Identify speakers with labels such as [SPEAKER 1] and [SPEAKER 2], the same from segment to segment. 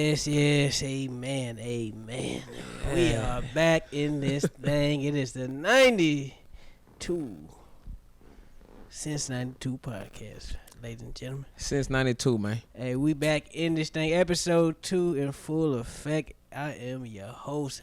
[SPEAKER 1] Yes, amen. We are back in this thing. It is the 92 Since 92 podcast, ladies and gentlemen.
[SPEAKER 2] Since 92, man.
[SPEAKER 1] Hey, we back in this thing, episode 2 in full effect. I am your host,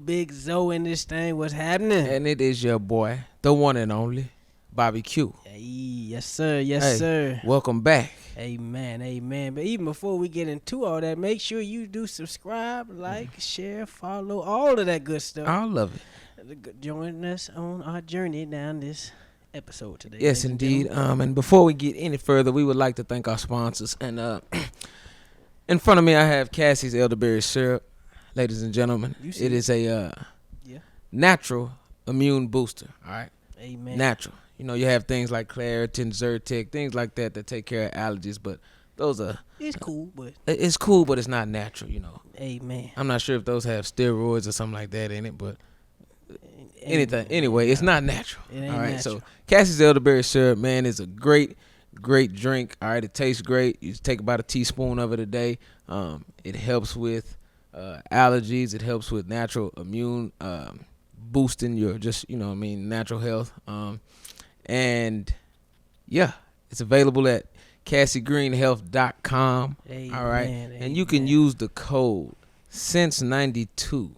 [SPEAKER 1] Big Zoe in this thing. What's happening?
[SPEAKER 2] And it is your boy, the one and only, Bobby Q.
[SPEAKER 1] Hey, yes, sir.
[SPEAKER 2] Welcome back.
[SPEAKER 1] Amen. But even before we get into all that, make sure you do subscribe, like, share, follow, all of that good stuff.
[SPEAKER 2] All of it.
[SPEAKER 1] Join us on our journey down this episode today.
[SPEAKER 2] Yes, indeed. And before we get any further, we would like to thank our sponsors. And in front of me, I have Cassie's Elderberry syrup, ladies and gentlemen. It is a natural immune booster. All right.
[SPEAKER 1] Amen.
[SPEAKER 2] Natural. You know, you have things like Claritin, Zyrtec, things like that take care of allergies, but those are...
[SPEAKER 1] It's cool, but
[SPEAKER 2] it's not natural, you know.
[SPEAKER 1] Amen.
[SPEAKER 2] I'm not sure if those have steroids or something like that in it, but anything. Anyway, it's not natural.
[SPEAKER 1] It ain't
[SPEAKER 2] all right,
[SPEAKER 1] natural.
[SPEAKER 2] so Cassie's Elderberry syrup, man, is a great drink. All right, it tastes great. You take about a teaspoon of it a day. It helps with allergies. It helps with natural immune boosting your natural health. And yeah, it's available at CassieGreenHealth.com. All right, and you can use the code Since92.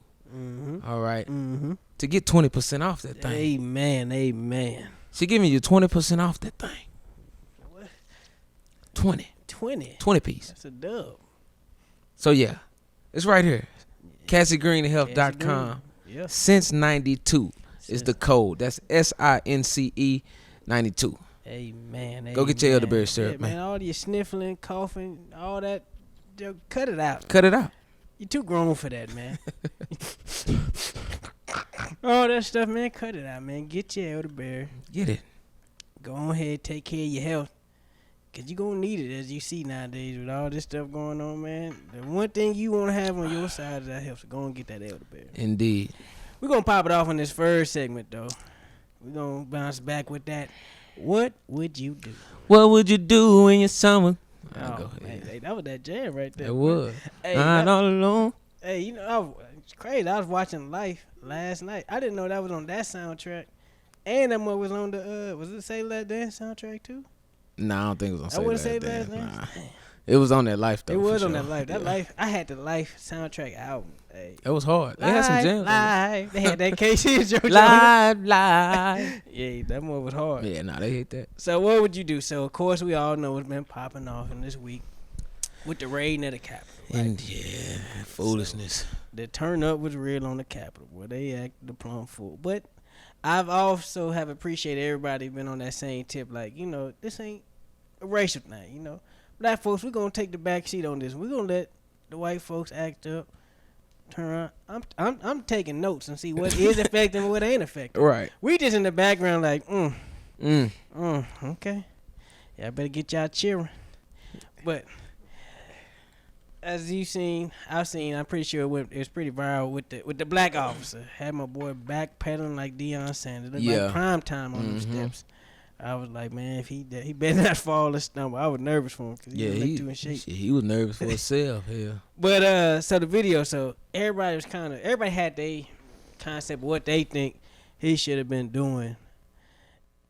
[SPEAKER 2] All right, to get 20% off that thing.
[SPEAKER 1] Amen.
[SPEAKER 2] She giving you 20% off that thing.
[SPEAKER 1] What?
[SPEAKER 2] 20 piece.
[SPEAKER 1] That's a dub.
[SPEAKER 2] So yeah, it's right here. CassieGreenHealth.com.
[SPEAKER 1] Yeah.
[SPEAKER 2] Since92 is the code. That's SINCE 92.
[SPEAKER 1] Amen.
[SPEAKER 2] Go get your elderberry syrup, man.
[SPEAKER 1] All your sniffling, coughing, all that, cut it out.
[SPEAKER 2] Cut it out.
[SPEAKER 1] You're too grown for that, man. All that stuff, man, cut it out, man. Get your elderberry.
[SPEAKER 2] Get it.
[SPEAKER 1] Go ahead, take care of your health. Because you're going to need it, as you see nowadays with all this stuff going on, man. The one thing you want to have on your side is that health. So go and get that elderberry.
[SPEAKER 2] Indeed.
[SPEAKER 1] We're going to pop it off in this first segment, though. We're going to bounce back with that. What would you do?
[SPEAKER 2] What would you do when you're someone?
[SPEAKER 1] Oh, hey, that was that jam right there.
[SPEAKER 2] It was.
[SPEAKER 1] Hey,
[SPEAKER 2] I'm all alone.
[SPEAKER 1] Hey, you know, it's crazy. I was watching Life last night. I didn't know that was on that soundtrack. And that one was on the, was it Say Last Dance soundtrack, too?
[SPEAKER 2] Nah, I don't think it was on
[SPEAKER 1] I wouldn't
[SPEAKER 2] Say
[SPEAKER 1] say
[SPEAKER 2] Last
[SPEAKER 1] Last
[SPEAKER 2] Dance.
[SPEAKER 1] Dance.
[SPEAKER 2] Nah. It was on that Life, though.
[SPEAKER 1] It was on
[SPEAKER 2] sure.
[SPEAKER 1] that Life. That Life, I had the Life soundtrack album. Hey.
[SPEAKER 2] It was hard. They had some jams.
[SPEAKER 1] Live. They had that Casey and JoJo.
[SPEAKER 2] Live.
[SPEAKER 1] Yeah, that one was hard.
[SPEAKER 2] Yeah, nah, they hate that.
[SPEAKER 1] So what would you do? So, of course, we all know what's been popping off in this week with the raiding of the Capitol. Right?
[SPEAKER 2] And yeah, foolishness.
[SPEAKER 1] So, the turn up was real on the Capitol, where they acted the plumb fool. But I've also have appreciated everybody been on that same tip. Like, you know, this ain't a racial thing, you know. Black folks, we're going to take the back seat on this. We're going to let the white folks act up. Turn around. I'm taking notes and see what is effective and what ain't effective.
[SPEAKER 2] Right.
[SPEAKER 1] We just in the background like, okay. Yeah, I better get y'all cheering. But as you've seen, I'm pretty sure it was pretty viral with the black officer. Had my boy backpedaling like Deion Sanders. Looked like prime time on them steps. I was like, man, if he better not fall or stumble. I was nervous for him because he looked too in shape.
[SPEAKER 2] He was nervous for himself. Yeah.
[SPEAKER 1] But so the video, everybody had their concept of what they think he should have been doing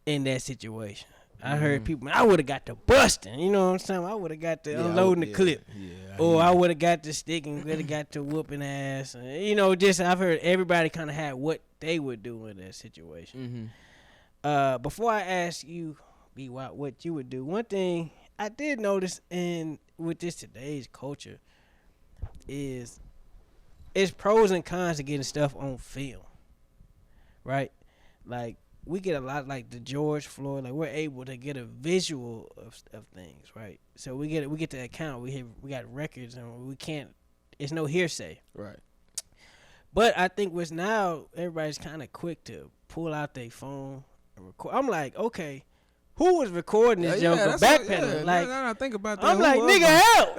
[SPEAKER 1] in that situation. I heard people, man, I would have got to busting. You know what I'm saying? I would have got to unloading the clip. Yeah, or I would have got to sticking, would have got to whooping ass. You know, I've heard everybody kind of had what they would do in that situation. Before I ask you, B-Wop, what you would do, one thing I did notice with this today's culture is it's pros and cons to getting stuff on film, right? Like, we get a lot like the George Floyd, like we're able to get a visual of things, right? So we get the account, we got records, and we can't. It's no hearsay,
[SPEAKER 2] right?
[SPEAKER 1] But I think what's now everybody's kind of quick to pull out their phone and record. I'm like, okay, who was recording this junk backpedaling? Like,
[SPEAKER 2] I think about that.
[SPEAKER 1] I'm like, nigga, help!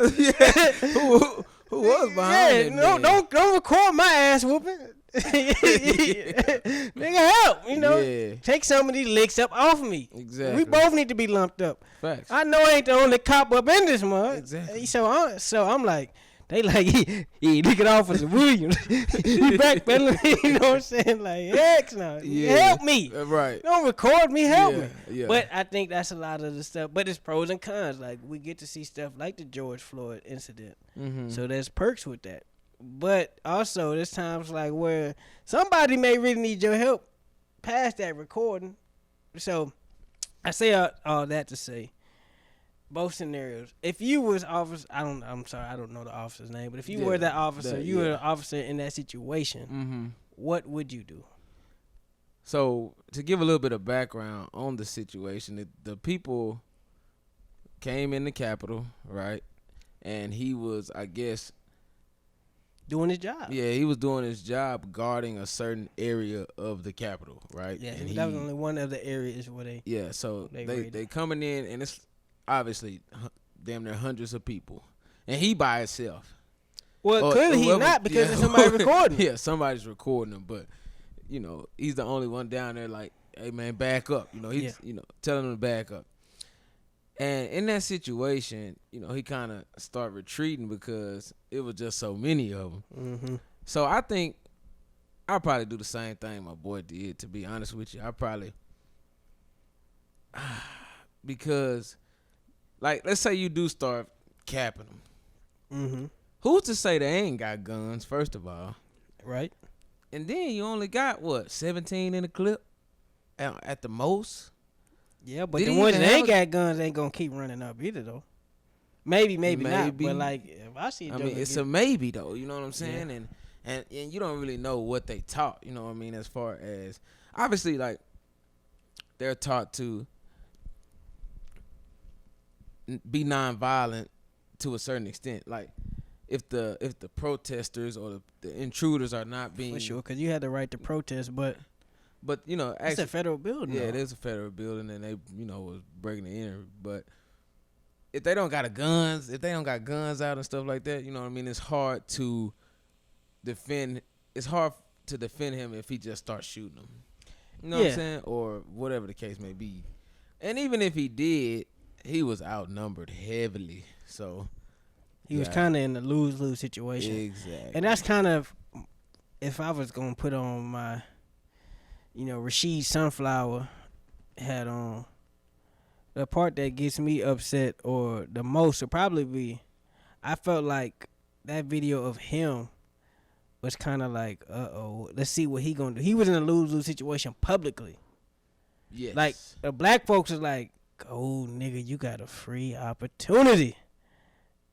[SPEAKER 2] Who was behind it?
[SPEAKER 1] No, don't record my ass whooping. Nigga, help! You know, take some of these licks up off me.
[SPEAKER 2] Exactly.
[SPEAKER 1] We both need to be lumped up.
[SPEAKER 2] Facts.
[SPEAKER 1] I know I ain't the only cop up in this mug.
[SPEAKER 2] Exactly.
[SPEAKER 1] So I'm like, They like, he looking Officer Williams. He backpedaling, you know what I'm saying? Like, heck no. Help me.
[SPEAKER 2] Right.
[SPEAKER 1] Don't record me, help me.
[SPEAKER 2] Yeah.
[SPEAKER 1] But I think that's a lot of the stuff. But it's pros and cons. Like, we get to see stuff like the George Floyd incident.
[SPEAKER 2] Mm-hmm.
[SPEAKER 1] So there's perks with that. But also, there's times like where somebody may really need your help past that recording. So I say all that to say, both scenarios. If you was officer, I don't know the officer's name, but if you were that officer, you were an officer in that situation, what would you do?
[SPEAKER 2] So to give a little bit of background on the situation, the people came in the Capitol, right? And he was, I guess,
[SPEAKER 1] doing his job.
[SPEAKER 2] Yeah, he was doing his job guarding a certain area of the Capitol, right?
[SPEAKER 1] Yeah, and that was only one of the areas where they.
[SPEAKER 2] Yeah, so they coming in, and it's obviously damn near hundreds of people, and he by himself.
[SPEAKER 1] Well, clearly he's not because there's somebody recording.
[SPEAKER 2] Yeah, somebody's recording him, but you know he's the only one down there. Like, hey man, back up. You know he's telling him to back up. And in that situation, you know, he kind of started retreating because it was just so many of them.
[SPEAKER 1] Mm-hmm.
[SPEAKER 2] So I think I'll probably do the same thing my boy did, to be honest with you. I probably, because, like, let's say you do start capping them.
[SPEAKER 1] Mm-hmm.
[SPEAKER 2] Who's to say they ain't got guns, first of all?
[SPEAKER 1] Right.
[SPEAKER 2] And then you only got, 17 in the clip at the most?
[SPEAKER 1] Yeah, but the ones that ain't got guns ain't gonna keep running up either, though. Maybe not. But like, if I see,
[SPEAKER 2] it's a maybe though. You know what I'm saying? Yeah. And you don't really know what they taught. You know what I mean? As far as obviously, like they're taught to be nonviolent to a certain extent. Like if the protesters or the intruders are not being
[SPEAKER 1] for sure, because you had the right to protest, but
[SPEAKER 2] you know, actually,
[SPEAKER 1] it's a federal building.
[SPEAKER 2] Yeah, it is a federal building, and they, you know, was breaking it in. But if they don't got guns out and stuff like that, you know what I mean? It's hard to defend. It's hard to defend him if he just starts shooting them. You know what I'm saying? Or whatever the case may be. And even if he did, he was outnumbered heavily. So
[SPEAKER 1] he was kind of in a lose-lose situation.
[SPEAKER 2] Exactly.
[SPEAKER 1] And that's kind of, if I was gonna put on my, you know, Rashid Sunflower had on, the part that gets me upset or the most would probably be, I felt like that video of him was kind of like, let's see what he gonna do. He was in a lose-lose situation publicly.
[SPEAKER 2] Yes.
[SPEAKER 1] Like, the black folks is like, oh, nigga, you got a free opportunity.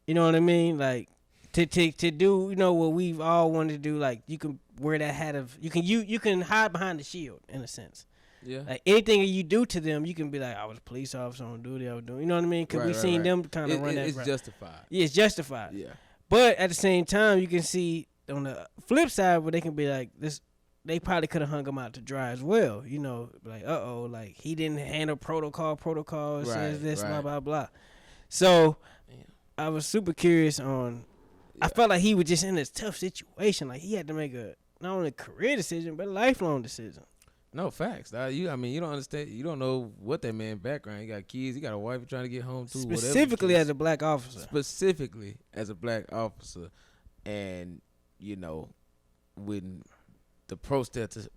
[SPEAKER 1] You know what I mean? Like, to do, you know, what we've all wanted to do. Like, you can wear that hat of, you can hide behind the shield, in a sense.
[SPEAKER 2] Yeah.
[SPEAKER 1] Like, anything you do to them, you can be like, I was a police officer on duty, I was doing, you know what I mean? Because we've seen them kind of run that
[SPEAKER 2] It's
[SPEAKER 1] route.
[SPEAKER 2] justified.
[SPEAKER 1] Yeah, it's justified.
[SPEAKER 2] Yeah.
[SPEAKER 1] But at the same time, you can see on the flip side where they can be like, this, they probably could have hung him out to dry as well. You know, like, like, he didn't handle protocol, says this, blah, blah, blah. So, I was super curious on, I felt like he was just in this tough situation. Like, he had to make a, not only a career decision, but a lifelong decision.
[SPEAKER 2] No, facts. You don't understand. You don't know what that man's background. He got kids. He got a wife he's trying to get home to.
[SPEAKER 1] Specifically as a black officer.
[SPEAKER 2] Specifically as a black officer. And, you know, when the protesters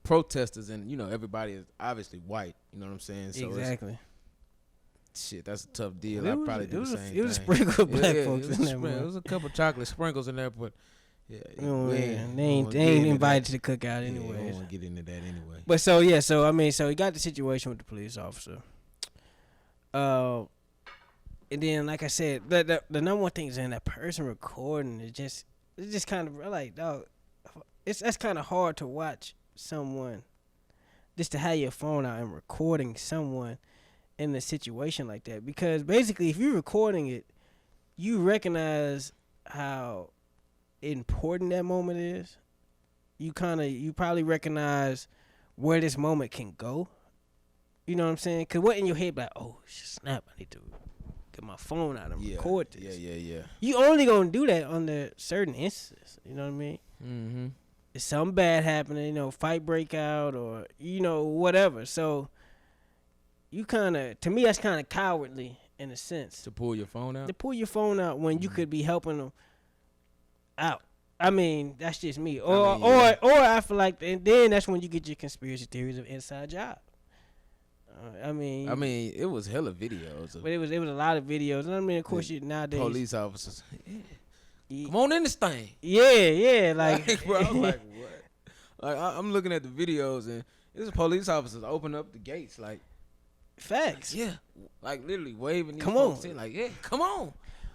[SPEAKER 2] and, you know, everybody is obviously white. You know what I'm saying? So
[SPEAKER 1] exactly.
[SPEAKER 2] Shit, that's a tough deal. I'd probably do the same thing.
[SPEAKER 1] It was a sprinkle of black folks in there.
[SPEAKER 2] There was a couple chocolate sprinkles in there, but yeah,
[SPEAKER 1] they ain't invited to the cookout anyway.
[SPEAKER 2] I don't want to get into that anyway.
[SPEAKER 1] But so he got the situation with the police officer. And then, like I said, the number one thing is in that person recording is just kind of like, dog, that's kind of hard to watch someone just to have your phone out and recording someone in a situation like that, because basically if you're recording it, you recognize how important that moment is. You probably recognize where this moment can go. You know what I'm saying? Because what in your head like, oh snap, I need to get my phone out and record this.
[SPEAKER 2] Yeah.
[SPEAKER 1] You only gonna do that under certain instances. You know what I mean?
[SPEAKER 2] Mm-hmm.
[SPEAKER 1] If something bad happening, you know, fight break out or, you know, whatever. So you to me, that's kind of cowardly in a sense.
[SPEAKER 2] To pull your phone out?
[SPEAKER 1] To pull your phone out when you could be helping them out. I mean, that's just me.
[SPEAKER 2] I mean, yeah.
[SPEAKER 1] Or I feel like, and then that's when you get your conspiracy theories of inside job. I mean,
[SPEAKER 2] it was hella videos of
[SPEAKER 1] but it was a lot of videos. And I mean, of course, nowadays
[SPEAKER 2] police officers.
[SPEAKER 1] Yeah.
[SPEAKER 2] Come on in this thing.
[SPEAKER 1] Yeah, like,
[SPEAKER 2] Bro, I was like, what? Like, I'm looking at the videos and it's police officers open up the gates, like,
[SPEAKER 1] facts.
[SPEAKER 2] yeah, like literally waving these
[SPEAKER 1] Come
[SPEAKER 2] folks
[SPEAKER 1] on.
[SPEAKER 2] in, like, yeah, come on.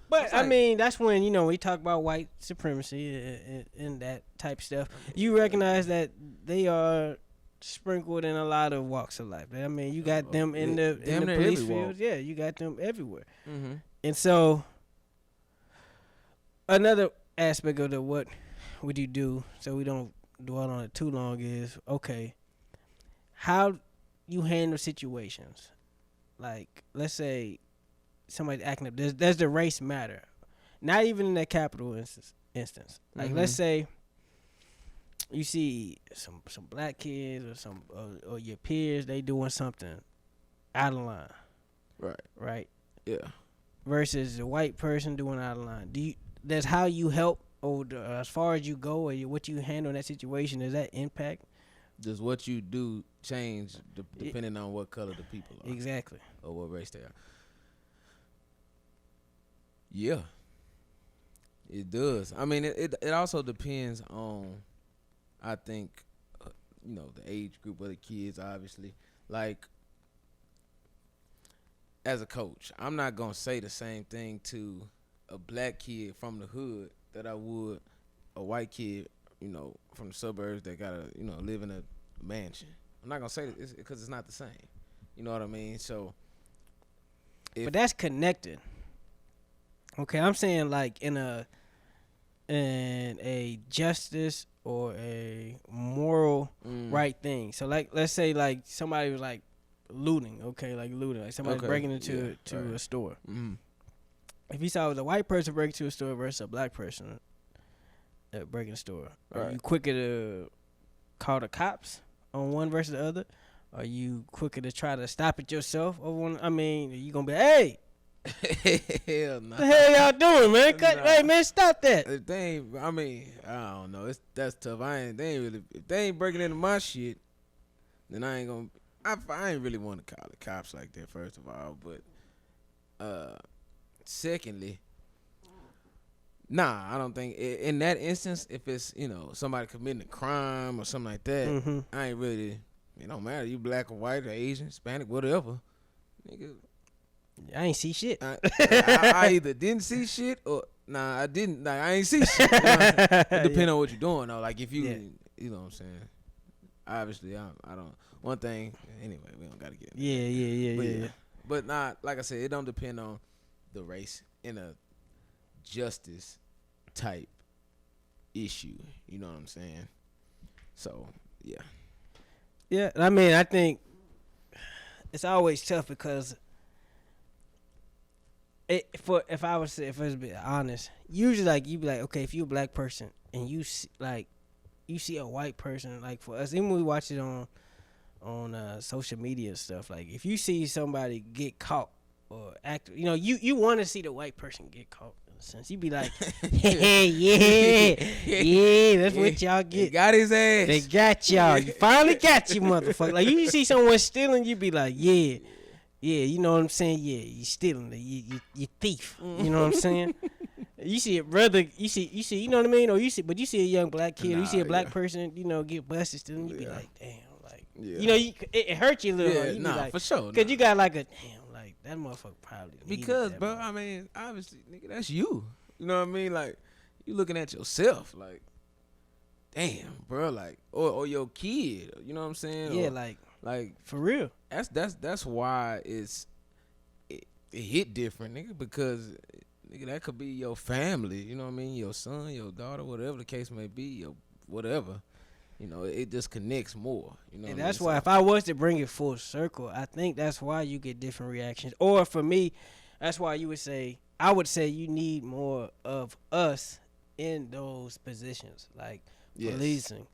[SPEAKER 1] But
[SPEAKER 2] I
[SPEAKER 1] I mean, that's when we talk about white supremacy and that type of stuff. You recognize that they are sprinkled in a lot of walks of life. I mean, you got them in the police fields. Yeah, you got them everywhere.
[SPEAKER 2] Mm-hmm.
[SPEAKER 1] And so, another aspect of what would you do, so we don't dwell on it too long, is okay, how you handle situations. Like, let's say somebody's acting up. Does the race matter? Not even in that capital instance. Like, let's say you see some black kids or or your peers, they doing something out of line. Right.
[SPEAKER 2] Yeah.
[SPEAKER 1] Versus a white person doing out of line. That's how you help, or as far as you go, or what you handle in that situation, does that impact?
[SPEAKER 2] Does what you do change depending on what color the people are?
[SPEAKER 1] Exactly.
[SPEAKER 2] Or what race they are? Yeah. It does. I mean, it also depends on, I think, the age group of the kids, obviously. Like, as a coach, I'm not going to say the same thing to a black kid from the hood that I would a white kid, from the suburbs that got to, live in a mansion. I'm not going to say that because it's not the same. You know what I mean? So.
[SPEAKER 1] But that's connected. Okay, I'm saying like in a justice or a moral right thing. So like, let's say like somebody was like looting. Okay, like looting, like somebody breaking into a store.
[SPEAKER 2] Mm-hmm.
[SPEAKER 1] If you saw it was a white person breaking into a store versus a black person breaking a store, are you quicker to call the cops on one versus the other? Are you quicker to try to stop it yourself over one? I mean, are you gonna be, hey?
[SPEAKER 2] Hell no.
[SPEAKER 1] What the hell y'all doing, man? Hey, man, stop that.
[SPEAKER 2] If they ain't, I don't know. That's tough. If they ain't breaking into my shit, then I ain't gonna. I ain't really want to call the cops like that. First of all, but secondly, nah, I don't think in that instance, if it's somebody committing a crime or something like that, I ain't really. It don't matter. You black or white or Asian, Hispanic, whatever, nigga.
[SPEAKER 1] I ain't see shit.
[SPEAKER 2] I either didn't see shit or I didn't. Like, I ain't see shit. It depends on what you're doing though. Like if you, you know what I'm saying. Obviously, I don't. One thing, anyway, we don't gotta get.
[SPEAKER 1] Yeah.
[SPEAKER 2] But not like I said, it don't depend on the race in a justice type issue. You know what I'm saying? So yeah.
[SPEAKER 1] Yeah, I mean, I think it's always tough because if I was to be honest, usually like you be like, okay, if you're a black person and you see a white person, like for us, even when we watch it on social media and stuff, like if you see somebody get caught or act, you want to see the white person get caught. Since you be like, yeah, that's what y'all get.
[SPEAKER 2] They got his ass.
[SPEAKER 1] They got y'all. You finally got you, motherfucker. Like you see someone stealing, you be like, yeah, you know what I'm saying? Yeah, you stealing, you thief. You know what I'm saying? You see a brother, you see, you know what I mean? Or you see a young black kid, you see a black person, get busted stealing, you be like, damn, like, it hurt you a little.
[SPEAKER 2] Yeah,
[SPEAKER 1] you be like,
[SPEAKER 2] for sure.
[SPEAKER 1] Cause you got like a damn. Like that motherfucker probably
[SPEAKER 2] because, bro, I mean, obviously, nigga, that's you. You know what I mean? Like, you looking at yourself, like, damn, bro, like, or your kid. You know what I'm saying?
[SPEAKER 1] Yeah,
[SPEAKER 2] or, like
[SPEAKER 1] for real.
[SPEAKER 2] That's why it hit different, nigga. Because, nigga, that could be your family. You know what I mean? Your son, your daughter, whatever the case may be, your whatever. It just connects more.
[SPEAKER 1] And that's why if I was to bring it full circle, I think that's why you get different reactions. Or for me, that's why I would say you need more of us in those positions, like policing,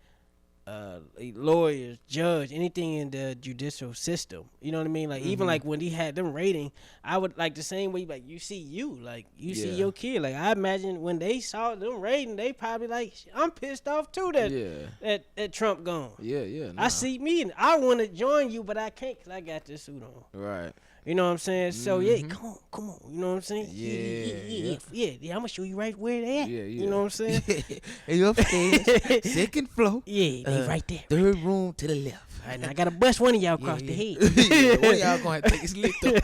[SPEAKER 1] lawyers, judge, anything in the judicial system. You know what I mean? Like even like when he had them rating, I would like the same way. Like you see see your kid. Like I imagine when they saw them rating, they probably like, I'm pissed off too that Trump gone.
[SPEAKER 2] Yeah.
[SPEAKER 1] I see me and I want to join you, but I can't because I got this suit on.
[SPEAKER 2] Right.
[SPEAKER 1] You know what I'm saying? So yeah, come on. You know what I'm saying?
[SPEAKER 2] Yeah.
[SPEAKER 1] I'm gonna show you right where they at.
[SPEAKER 2] Yeah.
[SPEAKER 1] You know what I'm saying?
[SPEAKER 2] Hey, upstairs, second floor.
[SPEAKER 1] Yeah, they right there.
[SPEAKER 2] Third room to the left.
[SPEAKER 1] All right, now I gotta bust one of y'all across the head.
[SPEAKER 2] One of y'all gonna have to take his lift up.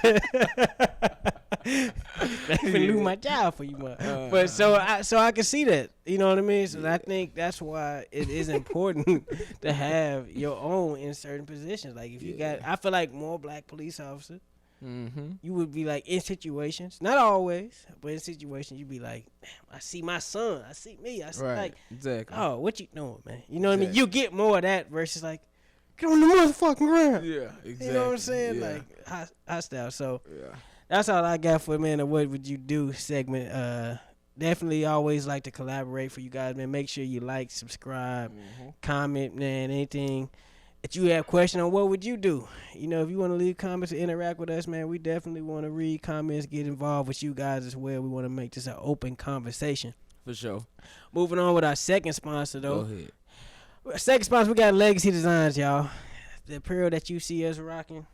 [SPEAKER 1] I finna lose my job for you, man. But so I can see that. You know what I mean? So I think that's why it is important to have your own in certain positions. Like if you got, I feel like more black police officers. You would be like in situations, not always, but in situations you'd be like, I see my son, I see me, I see like,
[SPEAKER 2] exactly.
[SPEAKER 1] Oh, what you doing, man? You know what I mean? You get more of that versus like, get on the motherfucking ground.
[SPEAKER 2] Yeah, exactly.
[SPEAKER 1] You know what I'm saying?
[SPEAKER 2] Yeah.
[SPEAKER 1] Like hostile. So that's all I got for man. The What Would You Do segment. Definitely always like to collaborate for you guys, man. Make sure you like, subscribe, comment, man. Anything that you have question on, what would you do? You know, if you want to leave comments and interact with us, man, we definitely want to read comments, get involved with you guys as well. We want to make this an open conversation.
[SPEAKER 2] For sure.
[SPEAKER 1] Moving on with our second sponsor, though.
[SPEAKER 2] Go ahead.
[SPEAKER 1] Second sponsor, we got Legacy Designs, y'all. The apparel that you see us rocking,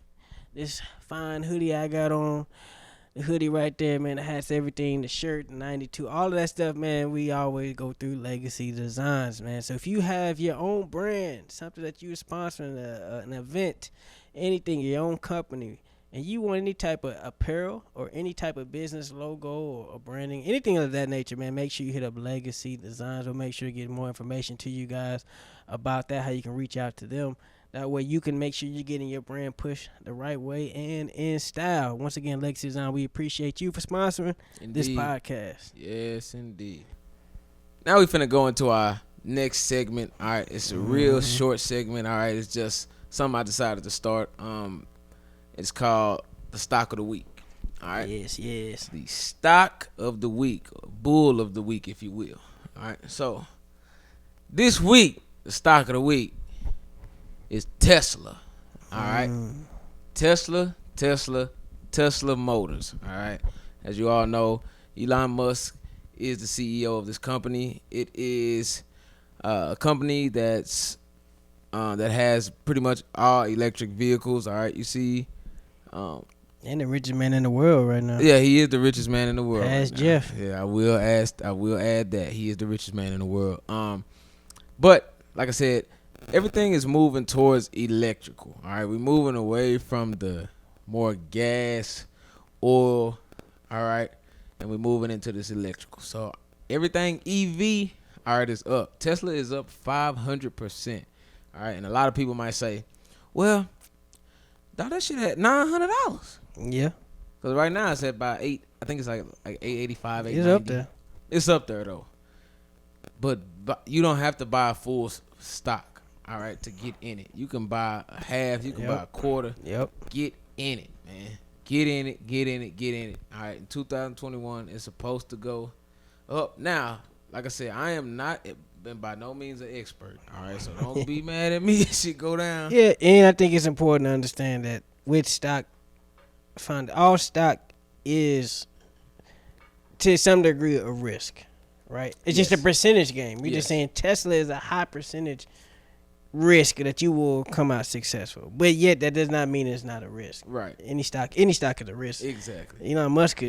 [SPEAKER 1] this fine hoodie I got on, the hoodie right there, man, it has everything, the shirt, the 92, all of that stuff, man, we always go through Legacy Designs, man. So if you have your own brand, something that you're sponsoring, an event, anything, your own company, and you want any type of apparel or any type of business logo or branding, anything of that nature, man, make sure you hit up Legacy Designs. We'll make sure to get more information to you guys about that, how you can reach out to them. That way you can make sure you're getting your brand pushed the right way and in style. Once again, Legacy Design, we appreciate you for sponsoring this podcast.
[SPEAKER 2] Yes, indeed. Now we finna go into our next segment. All right, it's a real short segment. All right, it's just something I decided to start. It's called the Stock of the Week. All right.
[SPEAKER 1] Yes.
[SPEAKER 2] The Stock of the Week, or Bull of the Week, if you will. All right. So this week, the Stock of the Week is Tesla. All right. Tesla Motors. All right. As you all know, Elon Musk is the CEO of this company. It is a company that has pretty much all electric vehicles. All right. You see.
[SPEAKER 1] And the richest man in the world right now.
[SPEAKER 2] Yeah, he is the richest man in the world.
[SPEAKER 1] Ask
[SPEAKER 2] right
[SPEAKER 1] Jeff.
[SPEAKER 2] Yeah, I will add that he is the richest man in the world. But like I said, everything is moving towards electrical. All right, we're moving away from the more gas, oil. All right, and we're moving into this electrical. So everything EV, all right, is up. Tesla is up 500%. All right, and a lot of people might say, well, that shit at $900.
[SPEAKER 1] Yeah.
[SPEAKER 2] Because right now it's at about $8. I think it's like $885, $890.
[SPEAKER 1] It's up there.
[SPEAKER 2] It's up there though. But you don't have to buy a full stock, all right, to get in it. You can buy a half. You can buy a quarter.
[SPEAKER 1] Yep.
[SPEAKER 2] Get in it, man. Get in it. All right, in 2021, it's supposed to go up. Now, like I said, I am not by no means an expert, all right? So don't be mad at me if shit go down.
[SPEAKER 1] Yeah, and I think it's important to understand that with stock fund, all stock is to some degree a risk, right? It's just a percentage game. We're just saying Tesla is a high percentage risk that you will come out successful, but yet that does not mean it's not a risk.
[SPEAKER 2] Right.
[SPEAKER 1] Any stock is a risk.
[SPEAKER 2] Exactly.
[SPEAKER 1] Elon Musk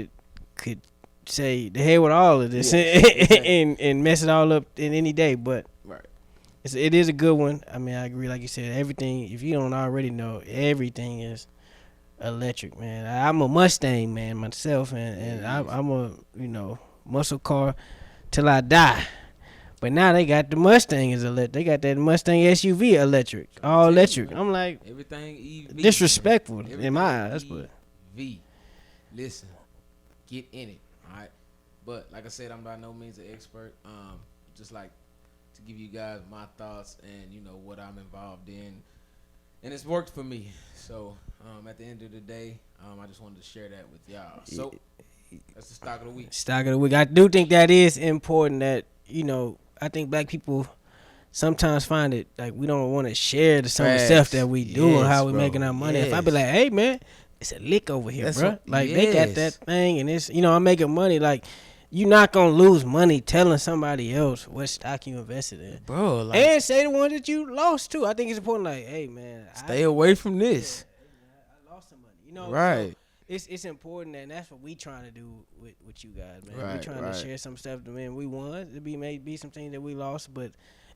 [SPEAKER 1] could say the hell with all of this and mess it all up in any day, but it is a good one. I mean, I agree, like you said, everything, if you don't already know, everything is electric, man. I'm a Mustang man myself, and I'm a muscle car till I die. But now they got the Mustang is electric. They got that Mustang SUV electric, all electric. I'm like,
[SPEAKER 2] everything EV,
[SPEAKER 1] disrespectful in my eyes, but
[SPEAKER 2] listen, get in it. All right, but like I said, I'm by no means an expert. Just like to give you guys my thoughts and what I'm involved in, and it's worked for me. So at the end of the day, I just wanted to share that with y'all. So that's the stock of the week.
[SPEAKER 1] Stock of the week. I do think that is important. That I think black people sometimes find it like we don't want to share some of the stuff that we do and how we making our money. If I be like, hey man, it's a lick over here, bro. They got that thing and it's I'm making money. Like you're not gonna lose money telling somebody else what stock you invested in,
[SPEAKER 2] bro. Like,
[SPEAKER 1] and say the one that you lost too. I think it's important. Like, hey man,
[SPEAKER 2] stay away from this.
[SPEAKER 1] I lost some money,
[SPEAKER 2] right?
[SPEAKER 1] So it's important, and that's what we trying to do with you guys, man.
[SPEAKER 2] Right,
[SPEAKER 1] we trying to share some stuff that we won. It may be some things that we lost, but.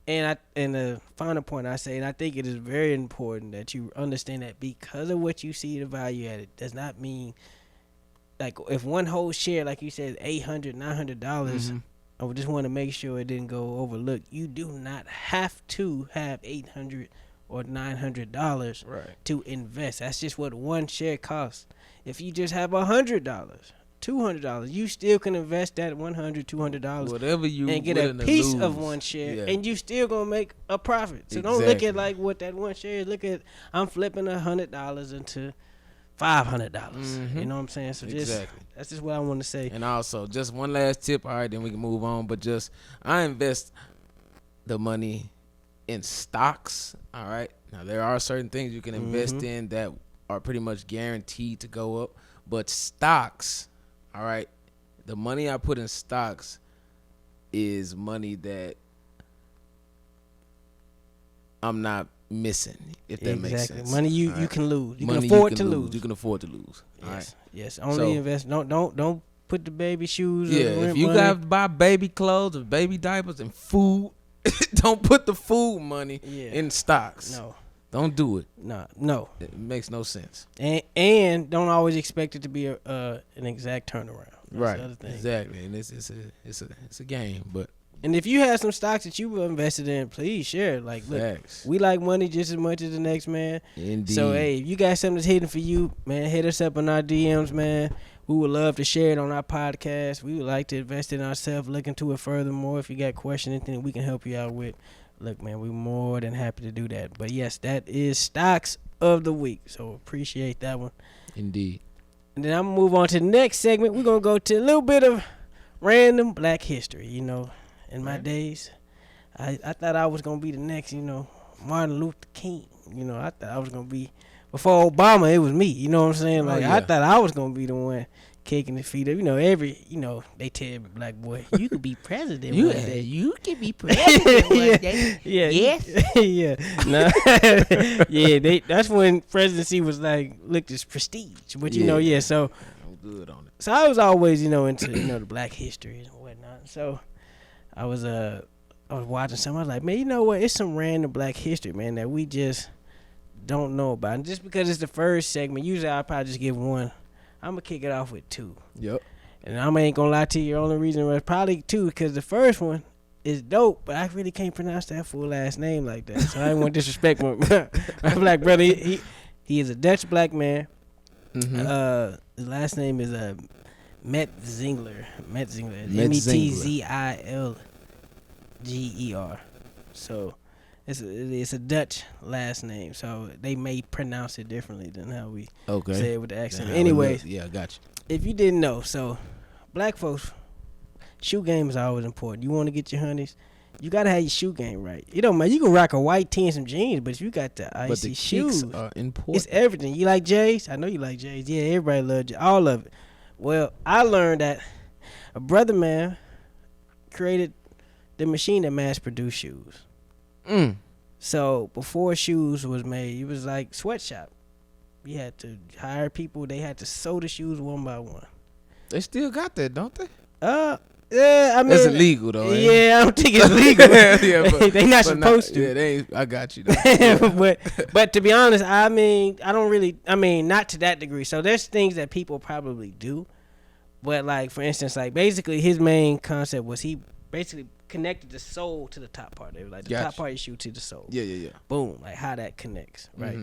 [SPEAKER 1] And the final point I say, and I think it is very important that you understand that because of what you see the value at it does not mean like if one whole share, like you said, $800, $900, I just want to make sure it didn't go overlooked. You do not have to have $800 or $900 to invest. That's just what one share costs. If you just have $100, $200, you still can invest that $100, $200,
[SPEAKER 2] whatever you
[SPEAKER 1] and get a piece of one share, and you still gonna make a profit. So don't look at like what that one share is. Look at I'm flipping $100 into $500. You know what I'm saying? So that's just what I want to say.
[SPEAKER 2] And also, just one last tip. All right, then we can move on. But I invest the money in stocks. All right. Now there are certain things you can invest in that are pretty much guaranteed to go up, but stocks. All right, the money I put in stocks is money that I'm not missing, if that makes sense.
[SPEAKER 1] Money you can lose. You can afford to lose.
[SPEAKER 2] You can afford to lose. All right.
[SPEAKER 1] Yes. Only invest. Don't put the baby shoes.
[SPEAKER 2] Yeah. If you got to buy baby clothes or baby diapers and food, don't put the food money in stocks.
[SPEAKER 1] No.
[SPEAKER 2] Don't do it.
[SPEAKER 1] No.
[SPEAKER 2] It makes no sense.
[SPEAKER 1] And don't always expect it to be an exact turnaround. That's the other thing.
[SPEAKER 2] Exactly. And it's a game. But
[SPEAKER 1] and if you have some stocks that you invested in, please share. Like, look, we like money just as much as the next man.
[SPEAKER 2] Indeed.
[SPEAKER 1] So hey, if you got something that's hidden for you, man, hit us up on our DMs, man. We would love to share it on our podcast. We would like to invest in ourselves, look into it furthermore. If you got questions, anything we can help you out with. Look, man, we're more than happy to do that. But, yes, that is Stocks of the Week. So, appreciate that one.
[SPEAKER 2] Indeed.
[SPEAKER 1] And then I'm going to move on to the next segment. We're going to go to a little bit of random black history. You know, in my days, I thought I was going to be the next, Martin Luther King. I thought I was going to be, before Obama, it was me. You know what I'm saying? Like, I thought I was going to be the one kicking the feet up. They tell me, black boy, you could be president one day.
[SPEAKER 2] You could be president one day.
[SPEAKER 1] Yes. Nah. That's when presidency was like, looked as prestige. But, so.
[SPEAKER 2] I'm good on it.
[SPEAKER 1] So I was always, into, the black history and whatnot. So I was watching something. I was like, man, you know what? It's some random black history, man, that we just don't know about. And just because it's the first segment, usually I'll probably just give one. I'm going to kick it off with two.
[SPEAKER 2] Yep.
[SPEAKER 1] And I ain't going to lie to you. The only reason was probably two because the first one is dope, but I really can't pronounce that full last name like that. So I didn't want to disrespect my black brother. He is a Dutch black man. His last name is Metzingler. Metzingler. So it's a Dutch last name. So they may pronounce it differently than how we say it with the accent. Anyways,
[SPEAKER 2] I got you.
[SPEAKER 1] If you didn't know, so black folks, shoe game is always important. You want to get your honeys, you gotta have your shoe game right. It don't matter. You can rock a white tee and some jeans, but if you got the icy shoes,
[SPEAKER 2] are important.
[SPEAKER 1] It's everything. You like J's? I know you like J's. Yeah, everybody loves J's. All of it. Well, I learned that a brother man created the machine that mass produced shoes. So before shoes was made, it was like sweatshop. You had to hire people. They had to sew the shoes one by one.
[SPEAKER 2] They still got that, don't they?
[SPEAKER 1] Yeah, I mean,
[SPEAKER 2] it's illegal though.
[SPEAKER 1] Yeah, I don't think it's legal. They not supposed to.
[SPEAKER 2] Yeah, they ain't, I got you.
[SPEAKER 1] but to be honest, I mean, not to that degree. So there's things that people probably do, but like for instance, like basically his main concept was he basically connected the sole to the top part. They were like the top part of your shoe to the sole.
[SPEAKER 2] Yeah.
[SPEAKER 1] Boom, like how that connects, right?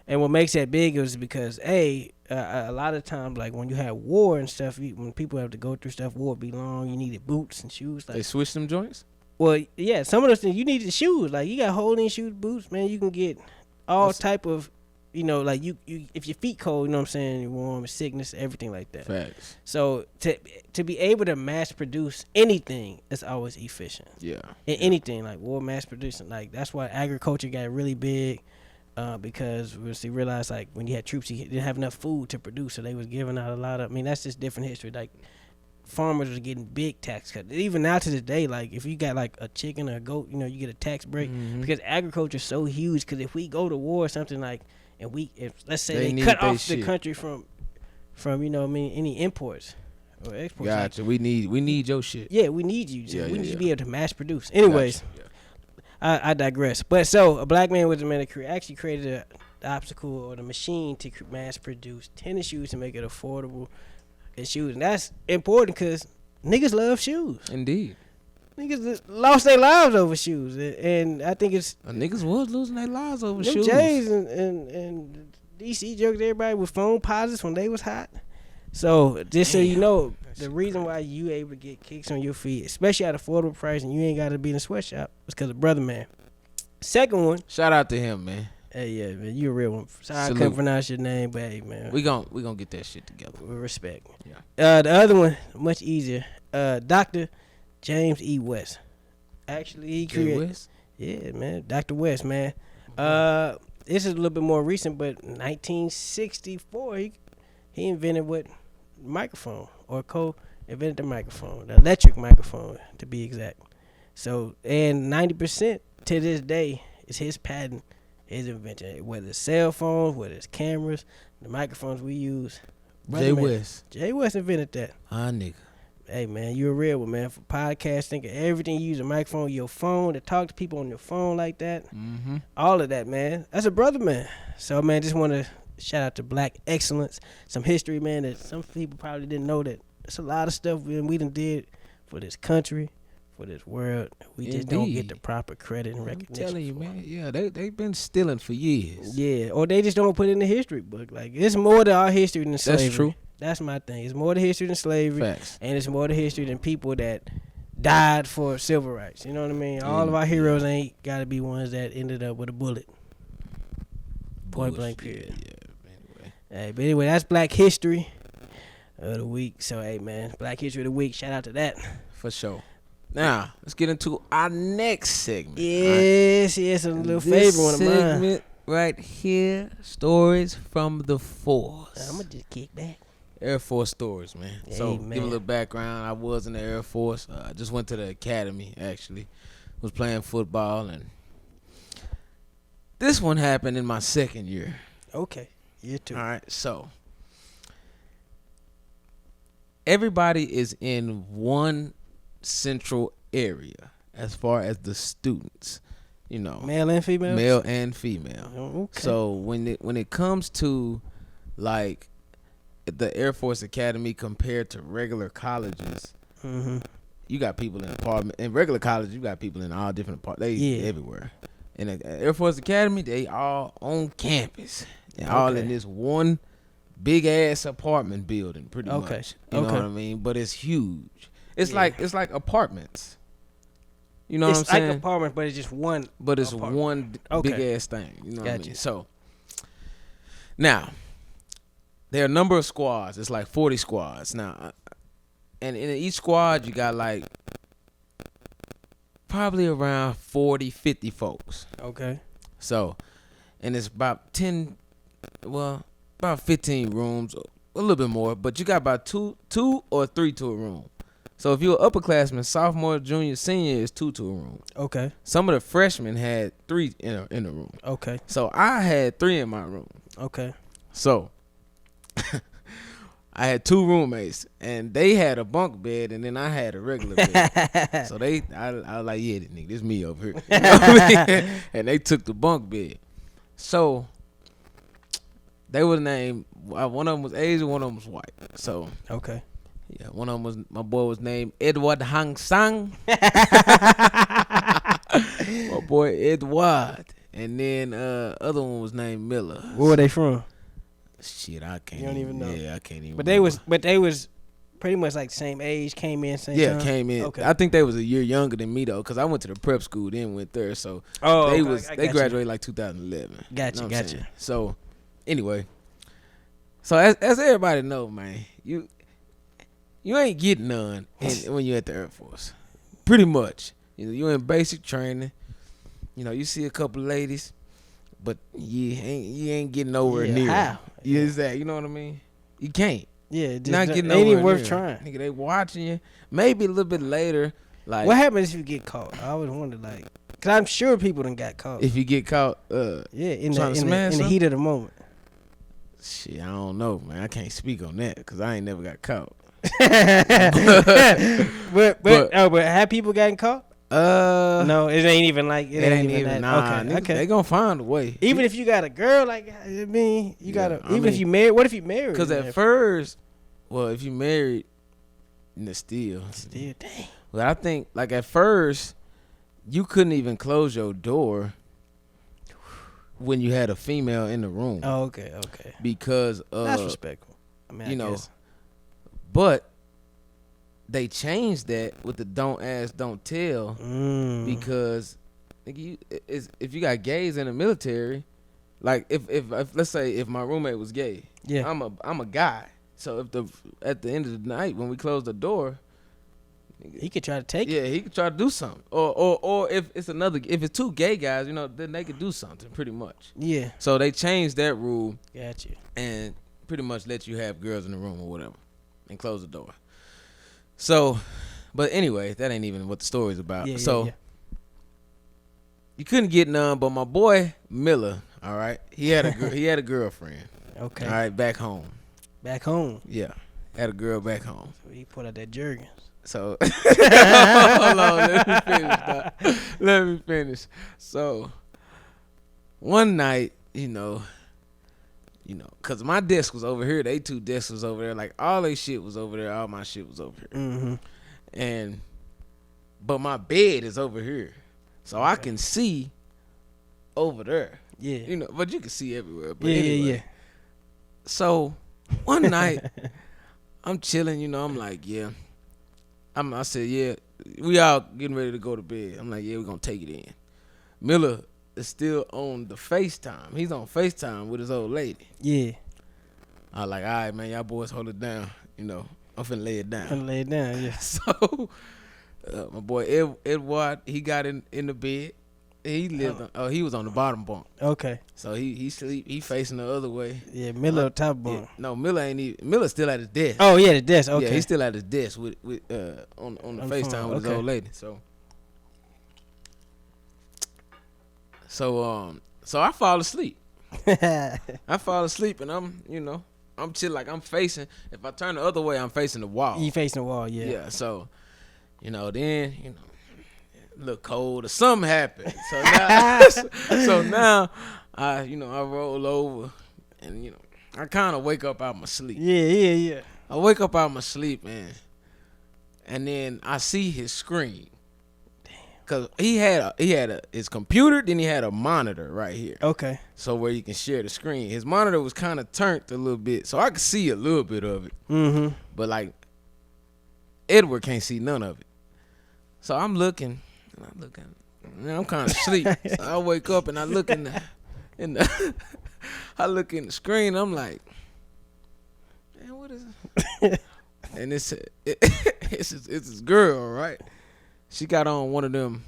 [SPEAKER 1] And what makes that big is because a lot of times, like when you have war and stuff, when people have to go through stuff, war be long. You needed boots and shoes. Like,
[SPEAKER 2] they switched them joints.
[SPEAKER 1] Well, yeah, some of those things you needed shoes. Like you got holding shoes, boots, man. You can get all type of you know, like you if your feet cold, you know what I'm saying, you're warm, sickness, everything like that.
[SPEAKER 2] Facts.
[SPEAKER 1] So to be able to mass produce anything is always efficient.
[SPEAKER 2] Yeah.
[SPEAKER 1] In anything like war mass producing, like that's why agriculture got really big. Because we realized like when you had troops, you didn't have enough food to produce, so they was giving out a lot of. I mean, that's just different history. Like farmers was getting big tax cuts. Even now to this day, like if you got like a chicken or a goat, you know, you get a tax break because agriculture is so huge. Because if we go to war or something like, and if let's say they cut off the country from you know what I mean, any imports or exports.
[SPEAKER 2] Gotcha. Like, we need your shit.
[SPEAKER 1] Yeah, we need you. So we need to be able to mass produce. Anyways. Gotcha. I digress. But so a black man was the man that actually created the obstacle or the machine to mass produce tennis shoes to make it affordable and shoes. And that's important because niggas love shoes.
[SPEAKER 2] Indeed.
[SPEAKER 1] Niggas lost their lives over shoes. And I think it's...
[SPEAKER 2] niggas was losing their lives over shoes.
[SPEAKER 1] Jays and DC jokes everybody with phone posits when they was hot. So just so you know, the reason why you able to get kicks on your feet, especially at affordable price, and you ain't got to be in a sweatshop, is because of Brother Man. Second one.
[SPEAKER 2] Shout out to him, man.
[SPEAKER 1] Hey, yeah, man, you a real one. Sorry I couldn't pronounce your name, but hey, man.
[SPEAKER 2] We gon' get that shit together.
[SPEAKER 1] With respect.
[SPEAKER 2] Yeah.
[SPEAKER 1] The other one, much easier. Dr. James E. West. Actually, he created... West? Yeah, man. Dr. West, man. This is a little bit more recent, but 1964, he invented what... microphone, or co-invented the microphone, the electric microphone to be exact. So, and 90% to this day is his patent, his invention. Whether it's cell phones, whether it's cameras, the microphones we use.
[SPEAKER 2] Jay West
[SPEAKER 1] invented that.
[SPEAKER 2] Nigga.
[SPEAKER 1] Hey man, you a real one, man. For podcasting, everything you use a microphone, your phone to talk to people on your phone like that. All of that, man. That's a brother, man. So man, just want to shout out to Black excellence, some history, man, that some people probably didn't know. That it's a lot of stuff we done did for this country, for this world. We just don't get the proper credit and recognition.
[SPEAKER 2] I'm telling you, man. Yeah, they've been stealing for years.
[SPEAKER 1] Yeah, or they just don't put it in the history book. Like it's more to our history than slavery.
[SPEAKER 2] That's true.
[SPEAKER 1] That's my thing. It's more to history than slavery.
[SPEAKER 2] Facts.
[SPEAKER 1] And it's more to history than people that died for civil rights. You know what I mean? All of our heroes ain't got to be ones that ended up with a bullet. Point blank period.
[SPEAKER 2] Yeah.
[SPEAKER 1] Hey, but anyway, that's Black History of the Week. So, hey, man, Black History of the Week. Shout out to that.
[SPEAKER 2] For sure. Now, let's get into our next segment.
[SPEAKER 1] Yes, a little favorite one of mine. This segment
[SPEAKER 2] right here, stories from the force.
[SPEAKER 1] I'm going to just kick back.
[SPEAKER 2] Air Force stories, man.
[SPEAKER 1] Hey,
[SPEAKER 2] so,
[SPEAKER 1] man.
[SPEAKER 2] give a little background. I was in the Air Force. I just went to the academy, actually. Was playing football, and this one happened in my second year.
[SPEAKER 1] Okay. Year 2.
[SPEAKER 2] All right, so everybody is in one central area as far as the students, you know.
[SPEAKER 1] Male and female?
[SPEAKER 2] Male and female.
[SPEAKER 1] Oh, okay.
[SPEAKER 2] So when it comes to, like, the Air Force Academy compared to regular colleges, you got people in apartment. In regular college, you got people in all different apartments. They everywhere. In the Air Force Academy, they all on campus. They're all in this one big ass apartment building, pretty much. You know what I mean? But it's huge. It's like apartments. You know what I'm saying?
[SPEAKER 1] It's like apartments, but it's just one.
[SPEAKER 2] But it's one big ass thing. You know what I mean? So now there are a number of squads. It's like 40 squads now, and in each squad you got like probably around 40, 50 folks.
[SPEAKER 1] Okay.
[SPEAKER 2] So, and it's about 15 rooms, a little bit more, but you got about two or three to a room. So if you're an upperclassman, sophomore, junior, senior, is 2 to a room. Okay. Some of the freshmen had 3 in a room. Okay. So I had 3 in my room. Okay. So I had 2 roommates, and they had a bunk bed, and then I had a regular bed. So I was like, yeah, nigga, this me over here. You know what I mean? And they took the bunk bed. So they were named, one of them was Asian, one of them was white. So okay. Yeah, one of them my boy was named Edward Hang Sang. My boy Edward. And then other one was named Miller.
[SPEAKER 1] Where were they from?
[SPEAKER 2] Shit, I can't.
[SPEAKER 1] You don't even know.
[SPEAKER 2] Yeah, I can't even.
[SPEAKER 1] But they was pretty much like the same age. Came in same time.
[SPEAKER 2] Came in. Okay. I think they was a year younger than me though, because I went to the prep school then went there. So they graduated like 2011.
[SPEAKER 1] Gotcha.
[SPEAKER 2] So Anyway, so as everybody know, man, you ain't getting none when you're at the Air Force. Pretty much, you in basic training. You see a couple ladies, but you ain't getting nowhere near.
[SPEAKER 1] How?
[SPEAKER 2] Is that, you know what I mean? You can't.
[SPEAKER 1] Yeah, just
[SPEAKER 2] Not getting
[SPEAKER 1] ain't
[SPEAKER 2] nowhere
[SPEAKER 1] even worth
[SPEAKER 2] near.
[SPEAKER 1] trying.
[SPEAKER 2] Nigga, they watching you. Maybe a little bit later. Like,
[SPEAKER 1] what happens if you get caught? I always wonder, like, cause I'm sure people done got caught.
[SPEAKER 2] if you get caught,
[SPEAKER 1] in
[SPEAKER 2] trying to smash
[SPEAKER 1] the
[SPEAKER 2] something?
[SPEAKER 1] heat of the moment.
[SPEAKER 2] Shit, I don't know, man. I can't speak on that because I ain't never got caught.
[SPEAKER 1] but have people gotten caught? No, it ain't even like
[SPEAKER 2] it ain't even
[SPEAKER 1] that.
[SPEAKER 2] nah.
[SPEAKER 1] Okay,
[SPEAKER 2] Niggas,
[SPEAKER 1] okay.
[SPEAKER 2] They gonna find a way.
[SPEAKER 1] Even if you got a girl, like, I mean, you gotta. If you married, what if you married?
[SPEAKER 2] Because at first, well, if you married, still,
[SPEAKER 1] dang.
[SPEAKER 2] Well, I think like at first, you couldn't even close your door when you had a female in the room.
[SPEAKER 1] Oh, okay.
[SPEAKER 2] Because
[SPEAKER 1] that's respectful. I mean, I guess.
[SPEAKER 2] But they changed that with the don't ask, don't tell, because if you got gays in the military, like if let's say if my roommate was gay,
[SPEAKER 1] yeah,
[SPEAKER 2] I'm a guy. So at the end of the night when we close the door,
[SPEAKER 1] he could try to take it.
[SPEAKER 2] Yeah, he could try to do something, or if it's two gay guys, then they could do something pretty much.
[SPEAKER 1] Yeah.
[SPEAKER 2] So they changed that rule.
[SPEAKER 1] Got you.
[SPEAKER 2] And pretty much let you have girls in the room or whatever, and close the door. So, but anyway, that ain't even what the story's about.
[SPEAKER 1] Yeah,
[SPEAKER 2] so
[SPEAKER 1] yeah.
[SPEAKER 2] you couldn't get none, but my boy Miller, all right, he had a girlfriend.
[SPEAKER 1] Okay.
[SPEAKER 2] All right, back home.
[SPEAKER 1] Back home.
[SPEAKER 2] Yeah, had a girl back home.
[SPEAKER 1] So he put out that Jergens.
[SPEAKER 2] So hold on, let me finish. So one night, cause my desk was over here, they two desks was over there, like all they shit was over there, all my shit was over here.
[SPEAKER 1] Mm-hmm.
[SPEAKER 2] But my bed is over here, so I can see over there.
[SPEAKER 1] Yeah.
[SPEAKER 2] But you can see everywhere. But
[SPEAKER 1] yeah.
[SPEAKER 2] So one night I'm chilling, I'm like, yeah. I said, yeah, we all getting ready to go to bed. I'm like, yeah, we're gonna take it in. Miller is still on the FaceTime. He's on FaceTime with his old lady.
[SPEAKER 1] Yeah.
[SPEAKER 2] I was like, all right, man, y'all boys hold it down. I'm finna lay it down.
[SPEAKER 1] Yeah.
[SPEAKER 2] So my boy Edward, he got in the bed. He lived he was on the bottom bunk.
[SPEAKER 1] Okay.
[SPEAKER 2] So he sleep. He facing the other way.
[SPEAKER 1] Yeah, Miller top bunk.
[SPEAKER 2] Yeah, no, Miller's still at his desk.
[SPEAKER 1] Oh yeah, the desk. Okay.
[SPEAKER 2] Yeah, he's still at his desk with on the FaceTime with his old lady. So I fall asleep. I fall asleep and I'm chill, like I'm facing. If I turn the other way, I'm facing the wall.
[SPEAKER 1] You facing the wall, yeah.
[SPEAKER 2] Yeah. So then look cold or something happened. So now I roll over and I kind of wake up out my sleep.
[SPEAKER 1] Yeah.
[SPEAKER 2] I wake up out my sleep, man, and then I see his screen. Damn. Cause he had his computer, then he had a monitor right here.
[SPEAKER 1] Okay.
[SPEAKER 2] So where you can share the screen. His monitor was kind of turned a little bit, so I could see a little bit of it.
[SPEAKER 1] Mm-hmm.
[SPEAKER 2] But like Edward can't see none of it. So I'm looking. I'm kind of asleep. So I wake up and I look in the I look in the screen. I'm like, man, what is it? And it's this girl, right? She got on one of them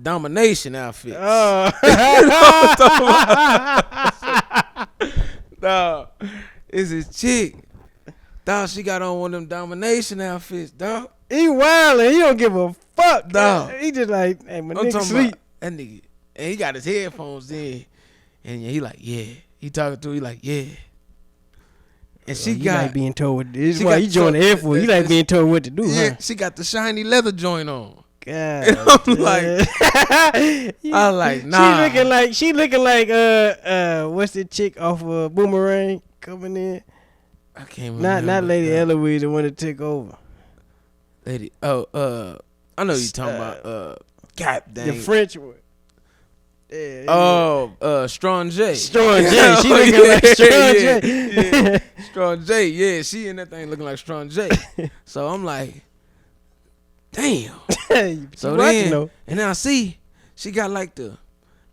[SPEAKER 2] domination outfits.
[SPEAKER 1] Oh.
[SPEAKER 2] Dog, it's this chick. Dog, she got on one of them domination outfits, dog.
[SPEAKER 1] He wildin'. He don't give a fuck,
[SPEAKER 2] dog.
[SPEAKER 1] He just like, hey, my
[SPEAKER 2] I'm
[SPEAKER 1] nigga
[SPEAKER 2] talking
[SPEAKER 1] sleep.
[SPEAKER 2] about that nigga, and he got his headphones in, and he like, yeah. He talking to her, he like, yeah. And she
[SPEAKER 1] you
[SPEAKER 2] got
[SPEAKER 1] like being told what this is why you joined the Air Force. You like being told what to do,
[SPEAKER 2] yeah,
[SPEAKER 1] huh?
[SPEAKER 2] She got the shiny leather joint on.
[SPEAKER 1] God,
[SPEAKER 2] and I'm like, I like, nah.
[SPEAKER 1] She looking like what's the chick off of Boomerang coming in?
[SPEAKER 2] I can't remember.
[SPEAKER 1] Not Lady Elderberry, the one that took over.
[SPEAKER 2] Lady, I know you talking about. God dang.
[SPEAKER 1] The French one. Yeah,
[SPEAKER 2] oh, Strong J.
[SPEAKER 1] Strong J. She looking like Strong J.
[SPEAKER 2] Yeah. Strong J. Yeah, she in that thing looking like Strong J. So I'm like, damn. So then, and then I see she got like the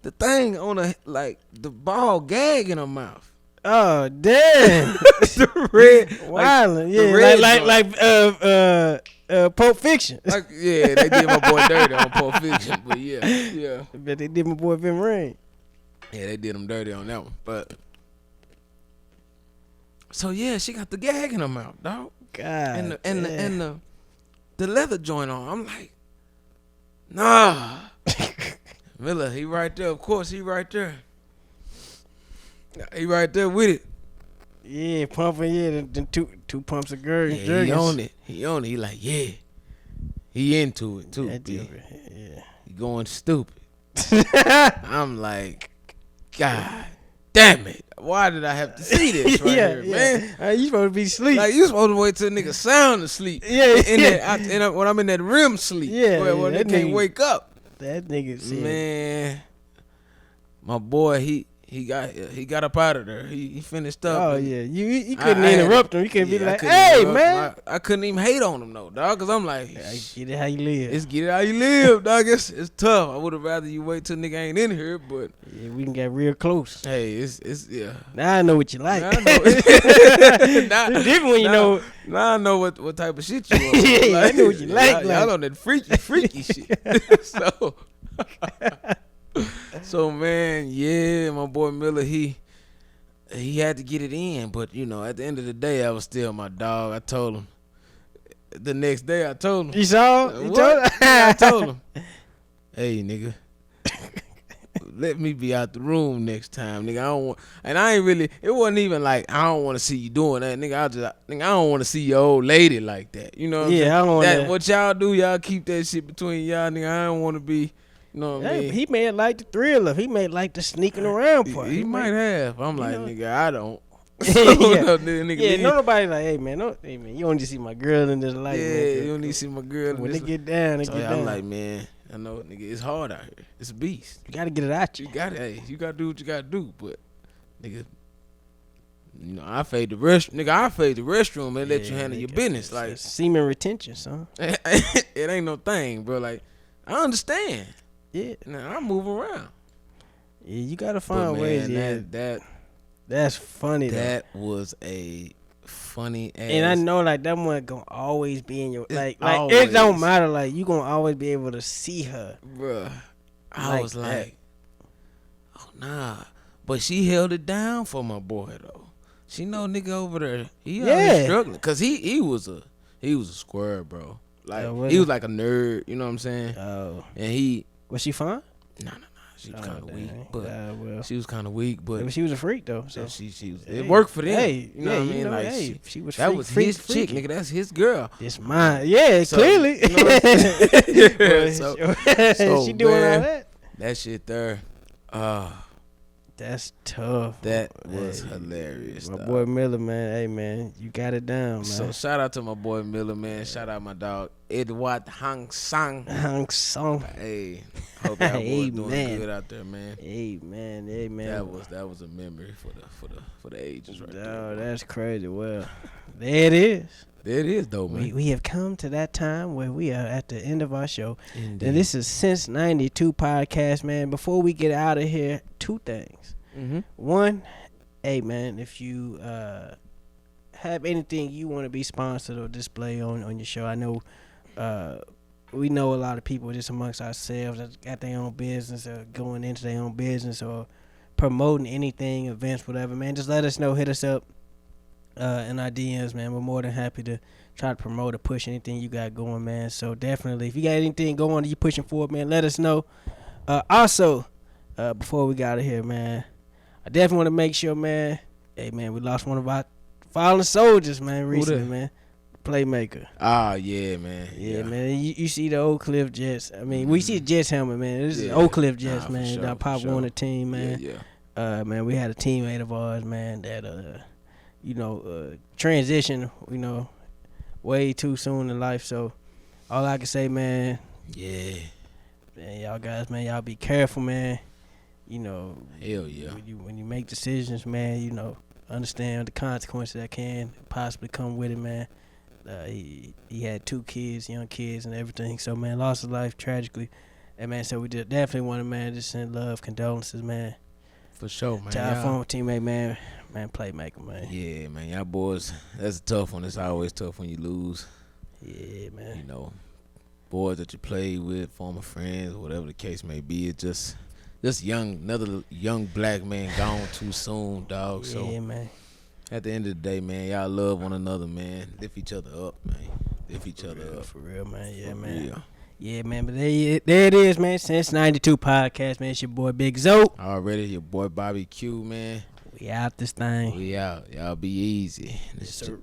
[SPEAKER 2] the thing on the ball gag in her mouth.
[SPEAKER 1] Oh damn!
[SPEAKER 2] The red,
[SPEAKER 1] Wildin',
[SPEAKER 2] the
[SPEAKER 1] yeah,
[SPEAKER 2] red
[SPEAKER 1] like Pulp Fiction.
[SPEAKER 2] Like yeah, they did my boy dirty on Pulp Fiction, but yeah.
[SPEAKER 1] But they did my boy Vin Rain.
[SPEAKER 2] Yeah, they did him dirty on that one, but. So yeah, she got the gag in her mouth, dog.
[SPEAKER 1] God,
[SPEAKER 2] and the leather joint on. I'm like, nah. Miller, he right there. Of course, he right there. He right there with it.
[SPEAKER 1] Yeah, pumping. Yeah, the two pumps of girl.
[SPEAKER 2] Yeah, he on it. He like, yeah. He into it too.
[SPEAKER 1] Yeah.
[SPEAKER 2] He going stupid. I'm like, God damn it. Why did I have to see this right here, man?
[SPEAKER 1] You supposed to be asleep.
[SPEAKER 2] Like, you supposed to wait till a nigga sound asleep.
[SPEAKER 1] Yeah.
[SPEAKER 2] When I'm in that REM sleep.
[SPEAKER 1] Yeah.
[SPEAKER 2] When they can't wake up.
[SPEAKER 1] That nigga said.
[SPEAKER 2] Man, my boy, he got up out of there. He finished up.
[SPEAKER 1] Oh yeah, you couldn't interrupt him. You couldn't be like, "Hey man."
[SPEAKER 2] I couldn't even hate on him though, dog, cause I'm like,
[SPEAKER 1] get it how you live.
[SPEAKER 2] It's get it how you live, dog. It's tough. I would have rather you wait till nigga ain't in here, but
[SPEAKER 1] yeah, we can get real close.
[SPEAKER 2] Hey, it's yeah.
[SPEAKER 1] Now I know what you like.
[SPEAKER 2] Now I know.
[SPEAKER 1] It's different when you know.
[SPEAKER 2] Now I know what type of shit you want.
[SPEAKER 1] Yeah, I know what you like.
[SPEAKER 2] Y'all on that freaky shit. So man, yeah, my boy Miller, he had to get it in, but you know, at the end of the day, I was still my dog. I told him the next day. I told him.
[SPEAKER 1] You saw? You told him?
[SPEAKER 2] I told him, hey nigga, let me be out the room next time, nigga. I don't want, and I ain't really. It wasn't even like I don't want to see you doing that, nigga. I don't want to see your old lady like that. You know? What I'm saying?
[SPEAKER 1] I don't want that.
[SPEAKER 2] What y'all do, y'all keep that shit between y'all, nigga. I don't want to be. You know what I mean?
[SPEAKER 1] He may have liked the thrill of. He may like the sneaking around part.
[SPEAKER 2] He might have. I'm like, nigga, I don't.
[SPEAKER 1] Nobody like, hey man, you don't need to see my girl in this light.
[SPEAKER 2] Yeah,
[SPEAKER 1] man,
[SPEAKER 2] you don't need to see my girl.
[SPEAKER 1] When they get down,
[SPEAKER 2] I'm like, man, I know, nigga, it's hard out here. It's a beast.
[SPEAKER 1] You gotta get it out you.
[SPEAKER 2] You gotta do what you gotta do. But, nigga, you know, I fade the restroom and let you handle your business. Like
[SPEAKER 1] semen retention, son.
[SPEAKER 2] It ain't no thing, bro. Like, I understand.
[SPEAKER 1] Yeah,
[SPEAKER 2] now I move around.
[SPEAKER 1] Yeah, you gotta find ways. Yeah, that's funny.
[SPEAKER 2] That was a funny ass.
[SPEAKER 1] And I know like that one gonna always be in your like
[SPEAKER 2] always.
[SPEAKER 1] it don't matter. Like you gonna always be able to see her,
[SPEAKER 2] bruh. I was like, oh nah, but she held it down for my boy though. She know nigga over there. He always struggling because he was a square, bro. Like he was like a nerd. You know what I'm saying?
[SPEAKER 1] Oh,
[SPEAKER 2] and
[SPEAKER 1] was she fine?
[SPEAKER 2] Nah. She was kind of weak, but she was kind of weak, but
[SPEAKER 1] she was a freak though. So
[SPEAKER 2] she was. It worked for them.
[SPEAKER 1] Hey,
[SPEAKER 2] you know what I mean?
[SPEAKER 1] Like she was.
[SPEAKER 2] That was his chick, nigga. That's his girl.
[SPEAKER 1] It's mine. Yeah, so, clearly.
[SPEAKER 2] You know yeah, so
[SPEAKER 1] she doing all that.
[SPEAKER 2] That shit there.
[SPEAKER 1] That's tough.
[SPEAKER 2] That was hilarious.
[SPEAKER 1] My boy Miller, man. Hey, man, you got it down, man.
[SPEAKER 2] So shout out to my boy Miller, man. Shout out my dog Edward Hang Sang. Hey, hope y'all boys doing good out there, man.
[SPEAKER 1] Hey, man.
[SPEAKER 2] That was a memory for the ages right there.
[SPEAKER 1] Oh, that's crazy. Well, there it is.
[SPEAKER 2] There it is, though, man.
[SPEAKER 1] We have come to that time where we are at the end of our show.
[SPEAKER 2] Indeed.
[SPEAKER 1] And this is Since 92 podcast, man. Before we get out of here, two things.
[SPEAKER 2] Mm-hmm.
[SPEAKER 1] One, hey, man, if you have anything you want to be sponsored or display on your show, I know we know a lot of people just amongst ourselves that got their own business or going into their own business or promoting anything, events, whatever, man. Just let us know. Hit us up. In our DMs, man. We're more than happy to try to promote or push anything you got going, man. So definitely, if you got anything going that you pushing forward, man, let us know. Also, before we got out of here, man, I definitely want to make sure, man. Hey, man, we lost one of our fallen soldiers, man, recently, man. Playmaker.
[SPEAKER 2] Ah, yeah, man.
[SPEAKER 1] Yeah, man. You see the Oak Cliff Jets. I mean, we see the Jets helmet, man. This is Oak Cliff Jets, man.
[SPEAKER 2] Sure,
[SPEAKER 1] our Pop Warner team, man.
[SPEAKER 2] Yeah.
[SPEAKER 1] Man, we had a teammate of ours, man, that transition, way too soon in life. So all I can say, man, man, y'all guys, man, y'all be careful, man.
[SPEAKER 2] Hell yeah.
[SPEAKER 1] When you make decisions, man, understand the consequences that can possibly come with it, man. He had 2 kids, young kids and everything. So, man, lost his life tragically And man, so we just definitely want to, man, just send love, condolences, man.
[SPEAKER 2] For sure, man.
[SPEAKER 1] To our former teammate, man, playmaker, man.
[SPEAKER 2] Yeah, man, y'all boys, that's a tough one. It's always tough when you lose.
[SPEAKER 1] Yeah, man.
[SPEAKER 2] You know, boys that you played with, former friends, whatever the case may be. It's just another young black man gone too soon, dog.
[SPEAKER 1] Yeah,
[SPEAKER 2] So
[SPEAKER 1] man.
[SPEAKER 2] at the end of the day, man, y'all love one another, man. Lift each other up, man. Lift each other up.
[SPEAKER 1] For real, man. Yeah,
[SPEAKER 2] For
[SPEAKER 1] man.
[SPEAKER 2] real.
[SPEAKER 1] Yeah, man. But there it is, man. Since 92 podcast, man. It's your boy Big Zoe.
[SPEAKER 2] Already, your boy Bobby Q, man.
[SPEAKER 1] We out this thing.
[SPEAKER 2] We out. Y'all be easy.
[SPEAKER 1] Yes, sir.